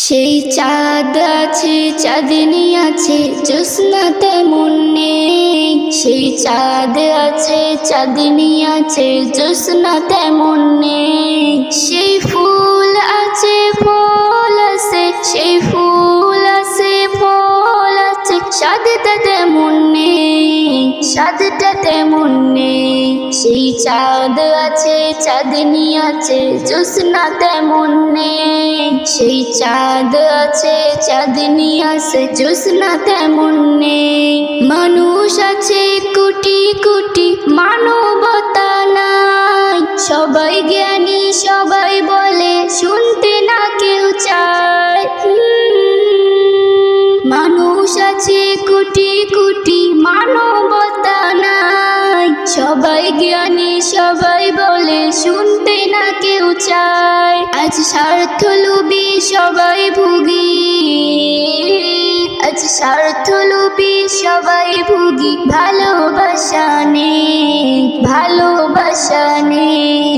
সেই চাঁদ আছে চাঁদনি আছে জ্যোৎস্না তেমন নেই। সেই চাঁদ আছে চাঁদনি আছে জ্যোৎস্না তেমন নেই। সেই ফুল আছে ফল আছে সেই ফুল আছে ফল আছে স্বাদটা তেমন নেই স্বাদটা তেমন নেই। সেই চাঁদ আছে চাঁদনি আছে জ্যোৎস্না তেমন নেই। সেই চাঁদ আছে চাঁদনি আছে জ্যোৎস্না তেমন নেই। মানুষ আছে কোটি কোটি মানবতা নাই। সবাই জ্ঞানী সবাই বলে শুনতে না কেউ চায়। মানুষ আছে কোটি কোটি মানবতা নাই। সবাই জ্ঞানী সবাই বলে শুনতে না কেউ চায়। আজ স্বার্থলোভী সবাই ভুগি আজ স্বার্থলোভী সবাই ভুগি ভালোবাসা নেই ভালোবাসা নেই।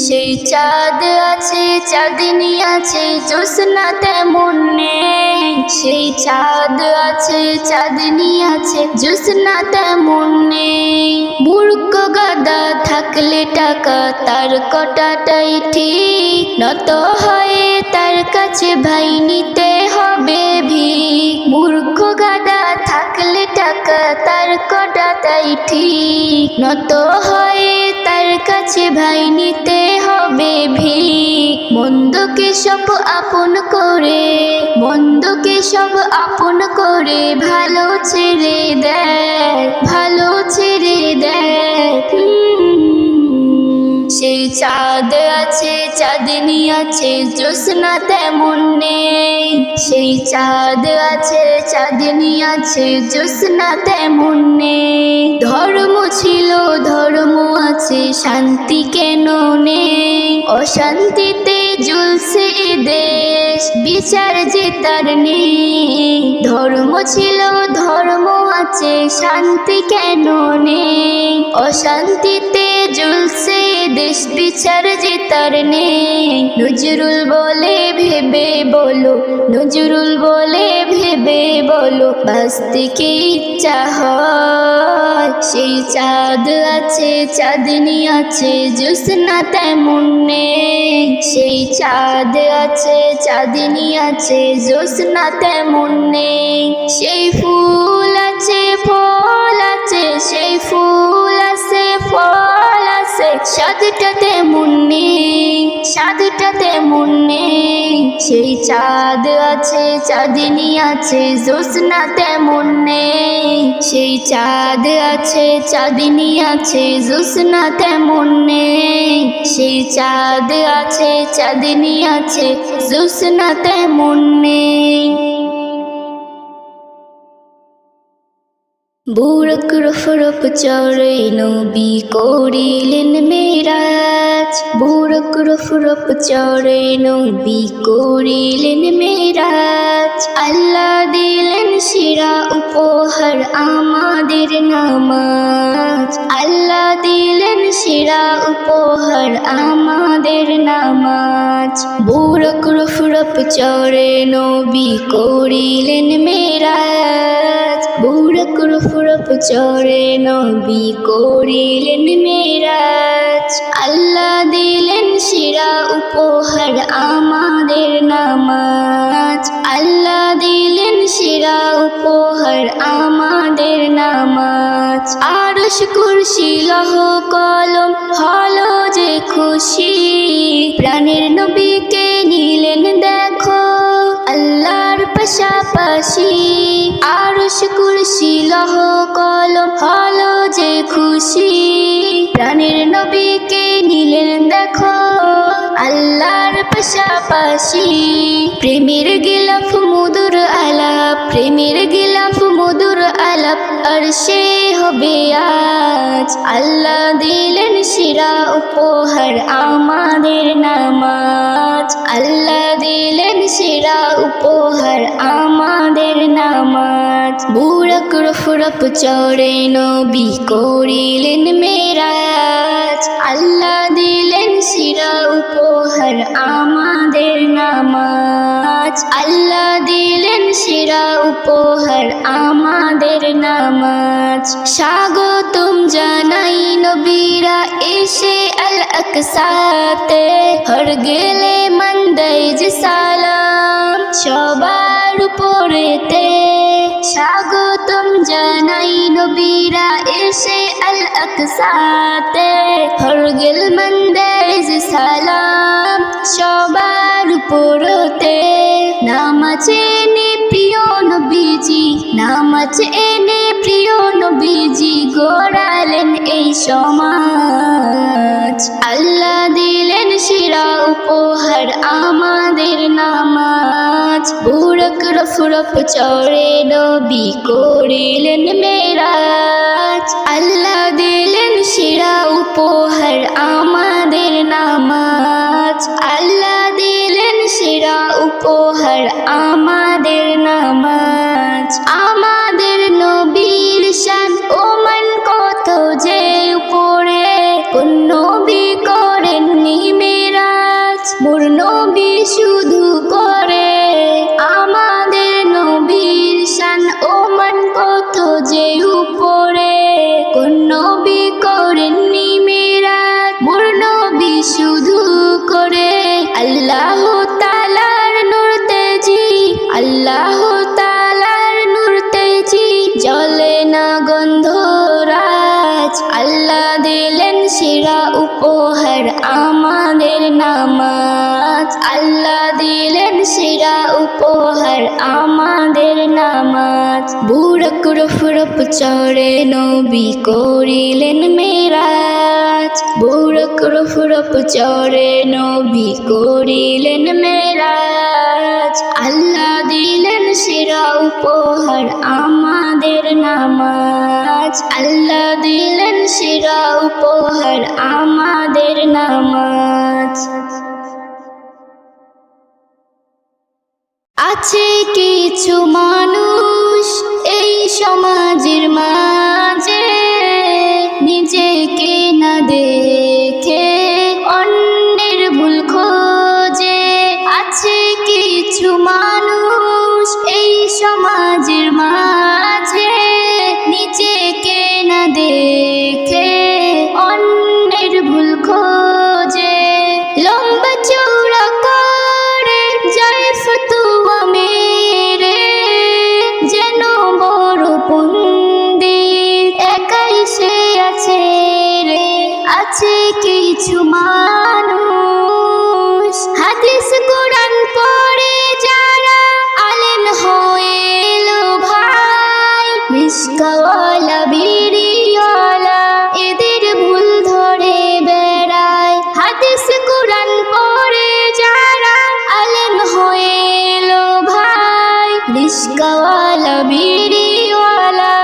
সেই চাঁদ আছে চাঁদনি আছে জ্যোৎস্না তেমন নেই। সেই চাঁদ আছে চাঁদনি আছে জ্যোৎস্না তেমন নেই। মূর্খ গাদা থাকলে টাকা তার কটাটাই ঠিক। নত হয়ে তার কাছে ভাই নিতে হবে ভিক। মূর্খ গাদা থাকলে টাকা তার কটাটাই ঠিক। নত হয়ে তার কাছে ভাই নিতে হবে ভিক। মন্দকে সব আপন করে মন্দকে সব আপন করে ভালো ছেড়ে দেয় ভালো ছেড়ে দেয়। সেই চাঁদ আছে চাঁদনি আছে জ্যোৎস্না তেমন নেই। সেই চাঁদ আছে চাঁদনি আছে জ্যোৎস্না তেমন নেই। ধর্ম ছিল ধর্ম আছে শান্তি কেন নেই। অশান্তিতে জ্বলছে এ দেশ বিচার যে তার নেই। ধর্ম ছিল ধর্ম আছে শান্তি কেন নেই। অশান্তিতে জ্বলছে দেশ বিচার যে তার নেই। নজরুল বলে ভেবে বলো নজরুল বলে ভেবে বলো বাঁচতে কি ইচ্ছা হয়। সেই চাঁদ আছে চাঁদনি আছে জ্যোৎস্না তেমন নেই। সেই চাঁদ আছে চাঁদনি আছে জ্যোৎস্না তেমন নেই। সেই ফুল আছে ফল আছে সেই ফুল আছে ফল আছে স্বাদটা তেমন নেই স্বাদটা তেমন নেই। সেই চাঁদ আছে চাঁদনি আছে জ্যোৎস্না তেমন নেই। সেই চাঁদ আছে চাঁদনি আছে জ্যোৎস্না তেমন নেই। সেই চাঁদ আছে চাঁদনি আছে জ্যোৎস্না তেমন নেই। বুরক রফরফ চড়ে নবী করিলেন মেরাজ। বুরক রফরফ চড়ে নবী করিলেন মেরাজ। আল্লাহ দিলেন সেরা উপহার আমাদের নামাজ। আল্লাহ দিলেন সেরা উপহার আমাদের নামাজ। বুরক রফরফ চড়ে নবী করিলেন মেরাজ। বুরক রফরফ চড়ে নবী করিলেন মেরাজ। আল্লাহ দিলেন সেরা উপহার আমাদের নামাজ। আল্লাহ দিলেন সেরা উপহার আমাদের নামাজ। আরশ কুরসি লৌহ কলম হলো যে খুশি। প্রাণের নবীকে নিলেন দেখো আল্লাহর পাশাপাশি। আরশ কুরসি লৌহ কলম হলো যে খুশি। প্রাণের নবীকে নিলেন দেখো আল্লাহর পাশাপাশি। প্রেমের গিলাফ মধুর আলাপ প্রেমের গিলাফ মধুর আলাপ আরশে হবে আজ। আল্লাহ দিলেন সেরা উপহার আমাদের নামাজ। আল্লাহ দিলেন সেরা উপহার আমাদের নামাজ। বুরক রফরফ চড়ে নবী করিলেন মেরাজ। আল্লাহ দিলেন সেরা উপহার আমাদের নামাজ। উপহার আমাদের নামাজ। স্বাগতম জানাই নবীরা এসে আল আকসাতে, হর গেলে মন দেয় যে সালাম সবার উপরেতে। স্বাগতম জানাই নবীরা এসে আল আকসাতে, হর গেল মন দেয় যে সালাম সবার উপরেতে। নামাজ এনে প্রিয় নবীজি, নামাজ এনে প্রিয় নবীজি গড়ালেন এই সমাজ। আল্লাহ দিলেন সেরা উপহার আমাদের নামাজ। বুরক রফ রফ চড়ে নবী করিলেন মেরাজ। আল্লাহ দিলেন সেরা উপহার আমাদের নামাজ। আল্লাহ দিলেন সেরা উপহার আমাদের নামাজ। আমাদের নবীর শান ও মান কত যে উপরে, কোন নবী করেননি মেরাজ, মোর নবী শুধু করে। আমাদের নবীর শান ও মান কত যে উপরে, কোন নবী করেননি মেরাজ, মোর নবী শুধু করে। আল্লাহ তাআলার নূর তেজি, আল্লাহ তাআলার নূর তেজি জ্বলে না গন্ধরাজ। আল্লাহ দিলেন সেরা উপহার আমাদের নামাজ। আল্লাহ দিলেন সেরা উপহার আমাদের নামাজ। বুরক রফ রফ চড়ে নবী করিলেন মেরাজ। বুরক রফ রফ চড়ে নবী করিলেন মেরাজ। আল্লাহ দিলেন সেরা উপহার আমাদের নামাজ। আল্লাহ দিলেন সেরা উপহার আমাদের নামাজ। আছে কিছু মানুষ এই সমাজের মাঝে, নিজেকে না দেখে অন্যের ভুল খোঁজে। আছে কিছু মানুষ এই সমাজের মাঝে, নিজেকে না দেখে অন্যের ভুল খোঁজে। লম্বা চৌড়া করে যায় ফতুয়া মেরে, যেন বড় পণ্ডিত একাই সে আছে রে। আছে কিছু মানুষ হাদিস কোরআন পড়ে যারা আলেম হয়ে এলো ভাই, রিস্কাওয়ালা বিড়িওয়ালা এদের ভুল ধরে বেড়ায়। হাদিস কোরআন পড়ে যারা আলেম হয়ে এলো ভাই, রিস্কাওয়ালা বিড়িওয়ালা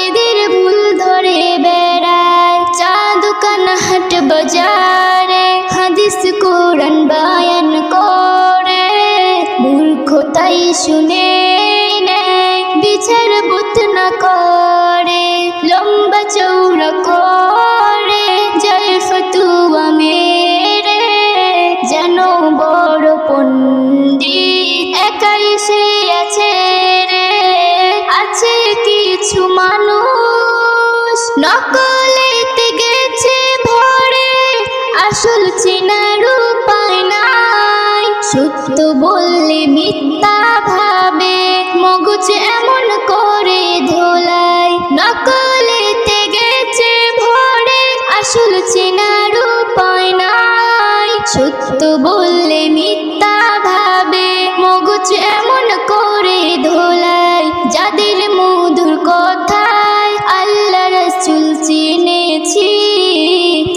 এদের ভুল ধরে বেড়ায়। চা দোকান হাট বাজারে হাদিস কোরআন বায়ান করে, মূর্খ তাই শুনে নেয় বিচার বুঝ না করে। লম্বা চৌড়া করে যায় ফতুয়া মেরে, যেন বড় পণ্ডিত একাই সে আছে রে। আছে কিছু মানুষ নকলেতে গেছে ভরে, আসল চেনার উপায় নাই। সত্য বললে মিথ্যা ভাবে, মগজ এমন করে ধোলাই। নকলেতে গেছে ভরে, আসল চেনার উপায় নাই। সত্য বললে মিথ্যা ভাবে, মগজ এমন করে ধোলাই। যাদের মধুর কথায় আল্লাহ রাসূল চিনেছি,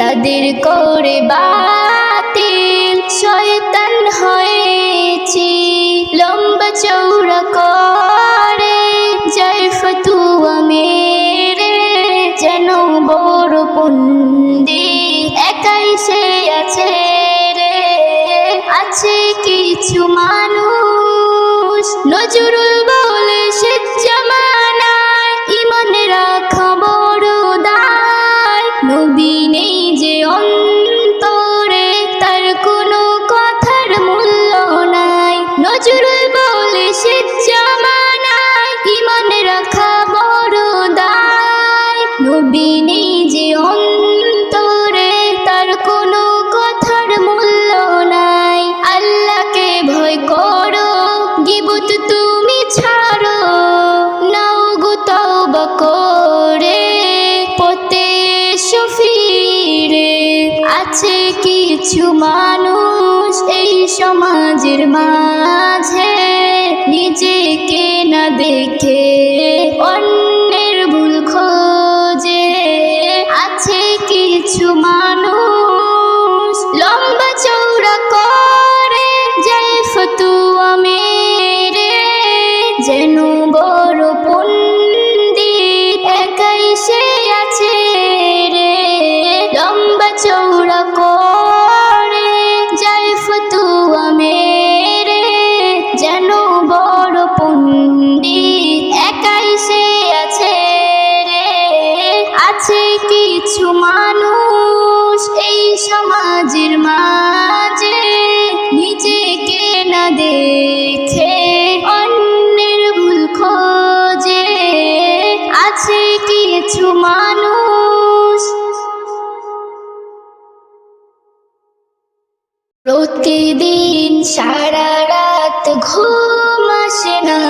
তাদের করে বাতিল শয়তান হয়েছি। লম্বা চৌড়া করে যায় ফতুয়া মেরে, যেন বড় পণ্ডিত একাই সে আছে রে। আছে কিছু মানুষ নজরুল বলে সে জামানায়, ইমান রাখা বড় দায়। নবী নেই যে অন্তরে, তার কোনো কথার মূল্য নাই। নজরুল বলে সে জামানায়, কিছু মানুষ এই সমাজের মাঝে নিজেকে না দেখে অন্যের ভুল খোঁজে। আছে কিছু মানুষ লম্বা চৌড়া করে যায় ফতুয়া মেরে, যেন বড় পণ্ডিত একাই সে আছে রে। লম্বা চৌড়া করে যায় ফতুয়া মেরে, যেন বড় পণ্ডিত একাই সে আছে রে। আছে কিছু মানুষ এই সমাজের মাঝে নিজেকে না দেখে অন্যের ভুল খোঁজে। আছে কিছু মানুষ প্রতিদিন সারা রাত ঘুম আসে না,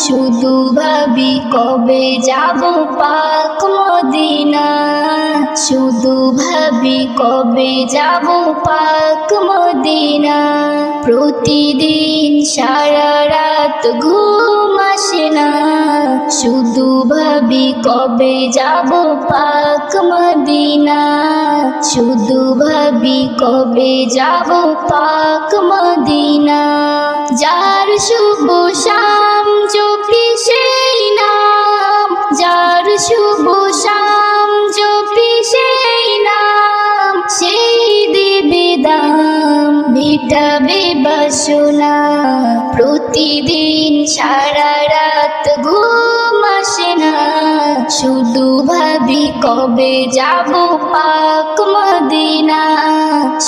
শুধু ভাবি কবে যাব পাক মদিনা। শুধু ভাবি কবে যাব পাক মদিনা। প্রতিদিন সারা রাত ঘুম আসে না, শুধু ভাবি কবে যাব পাক মদিনা। শুধু ভাবি কবে যাব পাক মদিনা। যার শুভ শাম জপি সেই নাম, যার শুভ শাম জপি সেই নাম, সেই দেবে দাম মিটাবে বাসনা। প্রতিদিন সারা রাত ঘুম আসে না, শুধু ভাবি কবে যাব পাক মদিনা।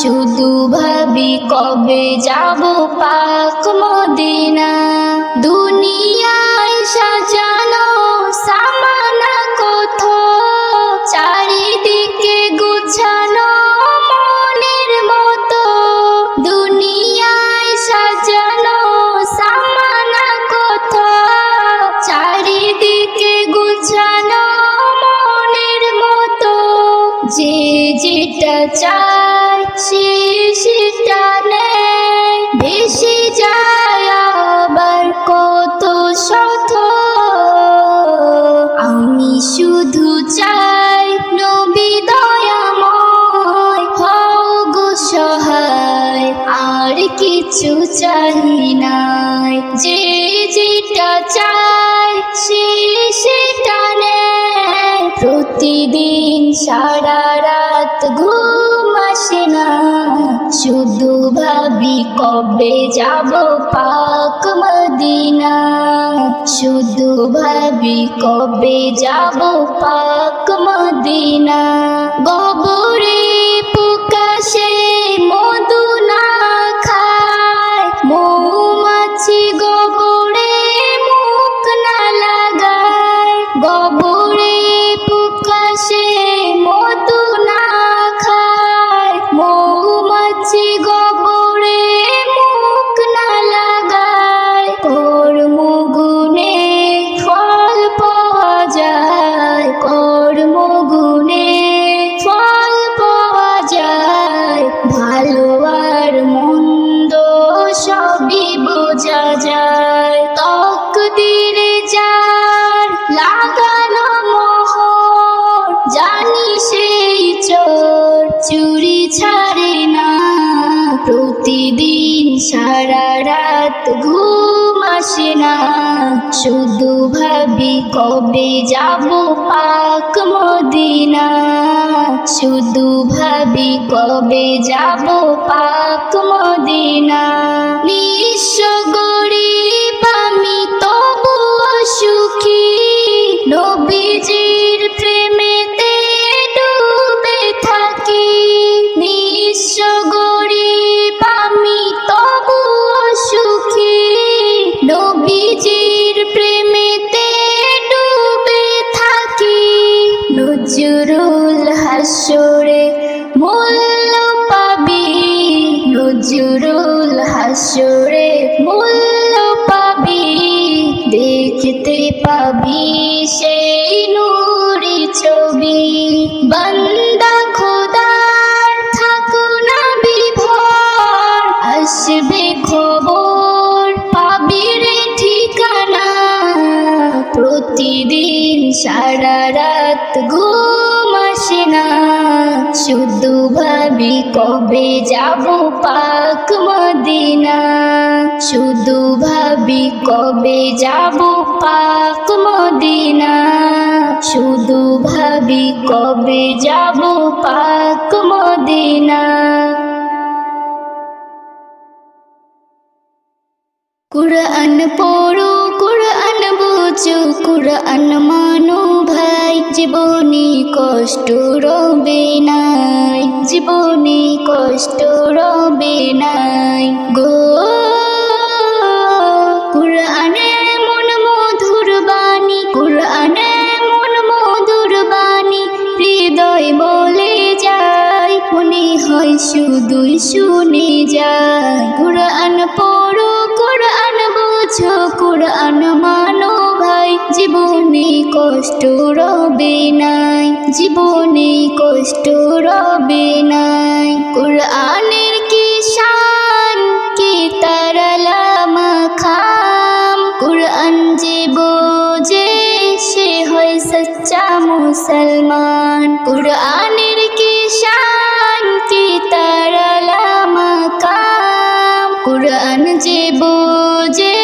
শুধু ভাবি কবে যাব পাক মদিনা। দুনিয়ায় সাজানো সামানা কত, চারিদিকে গুছানো মনের মতো। দুনিয়ায় সাজানো সামানা কত, চারিদিকে গুছানো মনের মতো। যে যেটা চায় সে সেটা নেয়, বেশি যায় আবার কত শত। আমি শুধু চাই নবী দয়াময় হও গো সহায়, আর কিছু চাই নাই। যে যেটা চায় সে সেটা নেয়, প্রতিদিন সারা রাত ঘুম আসে না, শুধু ভাবি কবে যাব পাক মদিনা। শুধু ভাবি কবে যাব পাক মদিনা। গবরে প্রকাশে মধু না খায়, মৌমাছি গবরে মুখ না লাগায়। গবরে প্রকাশে মধু না খায়, মৌমাছি গবরে মুখ না লাগায়। কর্মগুণে ফল পাওয়া যায়, কর্মগুণে ফল পাওয়া যায়। ভালো আর মন্দ সবই বোঝা যায়। তকদিরে যার লাগানো মোহর, জানি সেই চোর চুরি ছাড়ে না। প্রতিদিন সারা রাত ঘুম আসে না, শুধু ভাবি কবে যাব পাক মদিনা। শুধু ভাবি কবে যাব পাক মদিনা। নিঃস্ব গরিব আমি তবুও সুখী, নবীজির প্রেমেতে ডুবে থাকি। নিঃস্ব গরিব আমি তবুও সুখী, নবীজির প্রেমেতে ডুবে থাকি। নজরুল হাসরে মূল্য পাবি, নজরুল হাসরে সারা রাত ঘুম আসে না, শুধু ভাবি কবে যাব পাক মদিনা, শুধু ভাবি কবে যাব পাক মদিনা, শুধু ভাবি কবে যাব পাক মদিনা। কুরআন পড়ো, কুরআন বুঝো, কুরআন মানো ভাই, জীবনে কষ্ট রবে নাই, জীবনে কষ্ট রবে নাই গো। কুরআনে এমন মধুর বাণী, কুরআনে এমন মধুর বাণী, হৃদয় বলে যায়, মনে হয় শুধুই শুনে যায়। কুরআন পড়ো, কুরআন বুঝো, কুরআন মানো ভাই, জীবনে কষ্ট রবে নাই, জীবনে কষ্ট রবে নাই। কুরআনের কি শান, কি তার আলামা খাম, কুরআন যে বোঝে সে হয় সচ্চা মুসলমান। কুরআনের কি শান, কি তার আলামা খাম, কুরআন যে বোঝে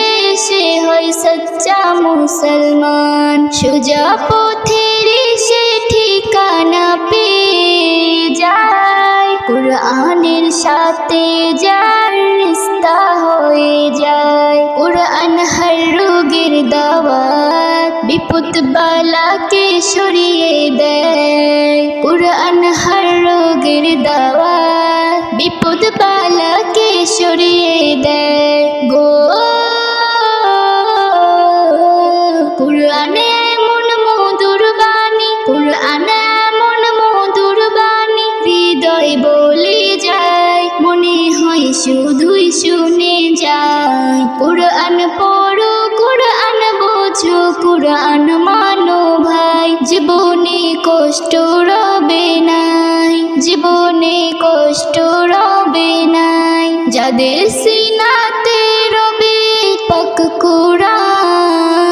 সে হয় সচ্চা মুসলমান। সোজা পথের সে ঠিকানা পেয়ে যায়, কুরআনের সাথে যার রিশতা হয়ে যায়। কুরআন হর রোগের দাওয়াত, বিপদ বালাকে সরিয়ে দেয়। কুরআন হর রোগের দাওয়াত, বিপদ বালাকে সরিয়ে দেয় গো। কুরআনে এমন মধুর বাণী, কুরআনে এমন মধুর বাণী, হৃদয় বলে যায়, মনে হয় শুধুই শুনে যায়। কুরআন পড়ো, কুরআন বুঝো, কুরআন মানো ভাই, জীবনে কষ্ট রবে নাই, জীবনে কষ্ট রবে নাই। যাদের সিনাতে রবে পাক কুরআন,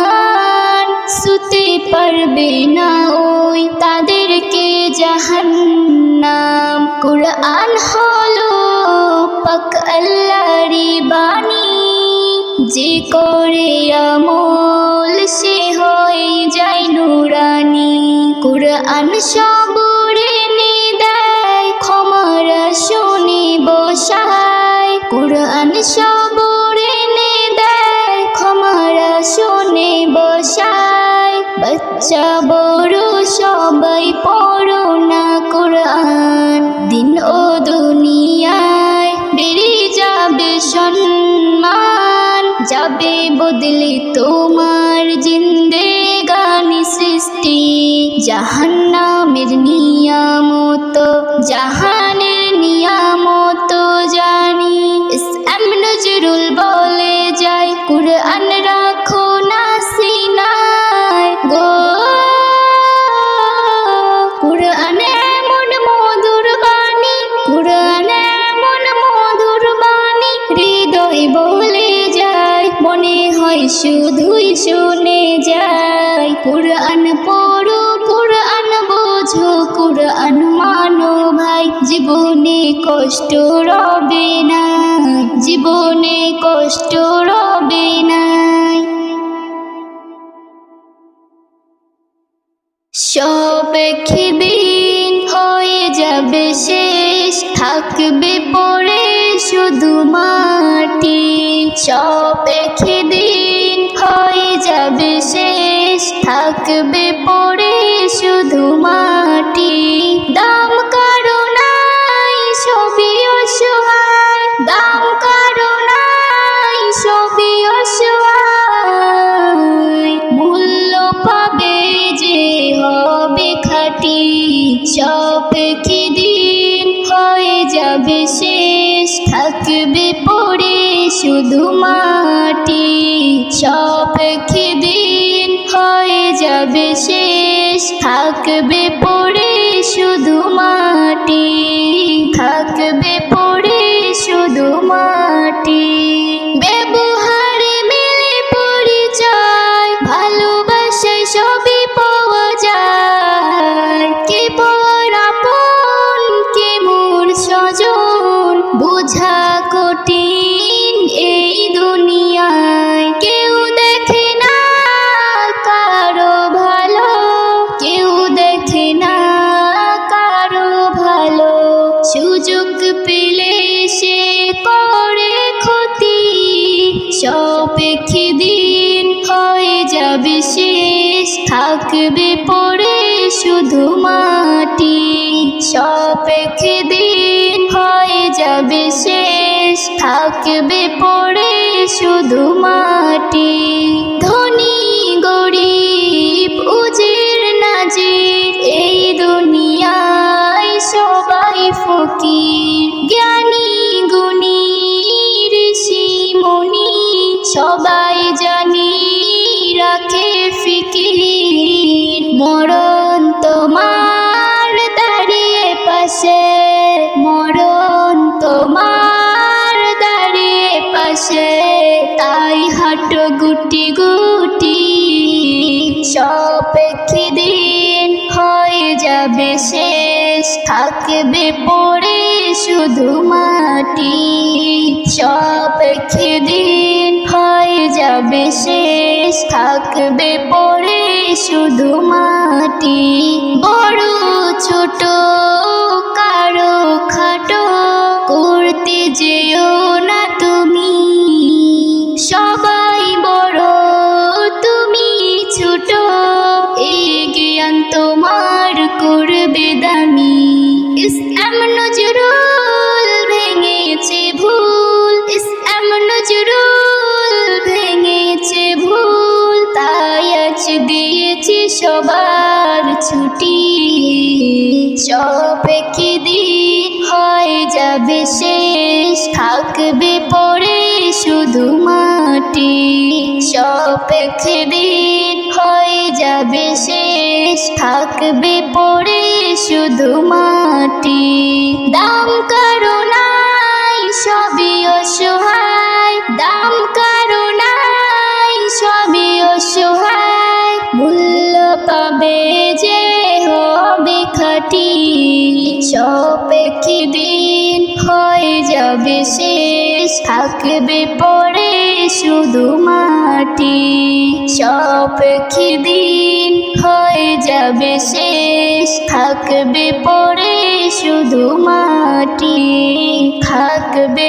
শুতে পারবে না ওই তাদেরকে জাহান্নাম। কুরআন হলো পাক আল্লাহরই বাণী, যে করে আমল সে হয়ে যায় নুরানি। কুরআন সবরে নে দেয়, ক্ষমার শুনি বসায়। কুরআন সবরে নে দেয়, ক্ষমার শুনি বসায়। বাচ্চা বড় সবাই পড়ো না কুরআন, দিন ও দুনিয়ায় বেড়ে যাবে সম্মান, যাবে বদলে তোমার জিন্দেগানি সৃষ্টি। জাহান্নামের নিয়ামত, জাহানের নিয়ামত জানি, এম নজরুল বলে যায়, কুরআন রাখো না সিনায় গো। কুরআনে এমন মধুর বাণী, কুরআনে এমন মধুর বাণী, হৃদয় বলে যায়, মনে হয় শুধুই শুনে যায়। কুরআন পড়ো, কুরআন বুঝো, কুরআন মানো ভাই, জীবনে কষ্ট রবে নাই, জীবনে কষ্ট রবে নাই। সব একদিন হয়ে যাবে শেষ, থাকবে পড়ে শুধু মাটি। সব একদিন হয়ে যাবে শেষ, থাকবে পড়ে শুধু মাটি। দাম কারো নাই, সবই অসহায়, দাম কারো নাই, সবই অসহায়। মূল্য পাবে যে হবে খাঁটি, সব কি দিন হয়ে যাবে শেষ, থাকবে পড়ে শুধু মাটি। সব কি দিন হয়ে যাবে শেষ, থাকবে পড়ে শুধু মাটি, থাকবে পড়ে শুধু মাটি। ব্যবহারে মেলে পরিচয়, ভালোবাসায় সবই পাওয়া সাপেক্ষে দিন হয়ে যাবে শেষ, থাকবে পড়ে শুধু মাটি। সাপেক্ষে দিন হয়ে যাবে শেষ, থাকবে পড়ে শুধু মাটি। ধনী গরিব উজির নাজির এই দুনিয়ায় সবাই ফকির। জ্ঞানী গুণী ঋষি মুনি সবাই জানি রাখে ফিকির। মরণ তোমার দাঁড়িয়ে পাশে, মরণ তোমার দাঁড়িয়ে পাশে, তাই হাঁটো গুটি গুটি। সাপেক্ষে দিন হয়ে যাবে শেষ, থাকবে পড়ে শুধু মাটি। সাপেক্ষে দিন হয়ে যাবে শেষ, থাকবে পড়ে শুধু মাটি। বড় ছোট কারো খাটো করতে যেও না তুমি, সবাই বড় তুমি ছোট, এই জ্ঞান তোমার করবে দামি। ইসলাম নজরুল ভেঙেছে ভুল, ইসলাম নজরুল ভেঙেছে ভুল, তাই আজ দিয়েছি সবার ছুটি। সাপেক্ষে দিন হয়ে যাবে শেষ, থাকবে পড়ে শুধু মাটি। সাপেক্ষে দিন হয়ে যাবে শেষ, থাকবে পড়ে শুধু মাটি। দাম কারো নাই সবই অসহায়, দাম কারো নাই সবই অসহায়, মূল্য পাবে যে হবে খাঁটি। সাপেক্ষে দিন হয়ে যাবে শেষ, থাকবে পড়ে শুধু মাটি। সাপেক্ষে দিন হয়ে যাবে শেষ, থাকবে পড়ে শুধু মাটি, থাকবে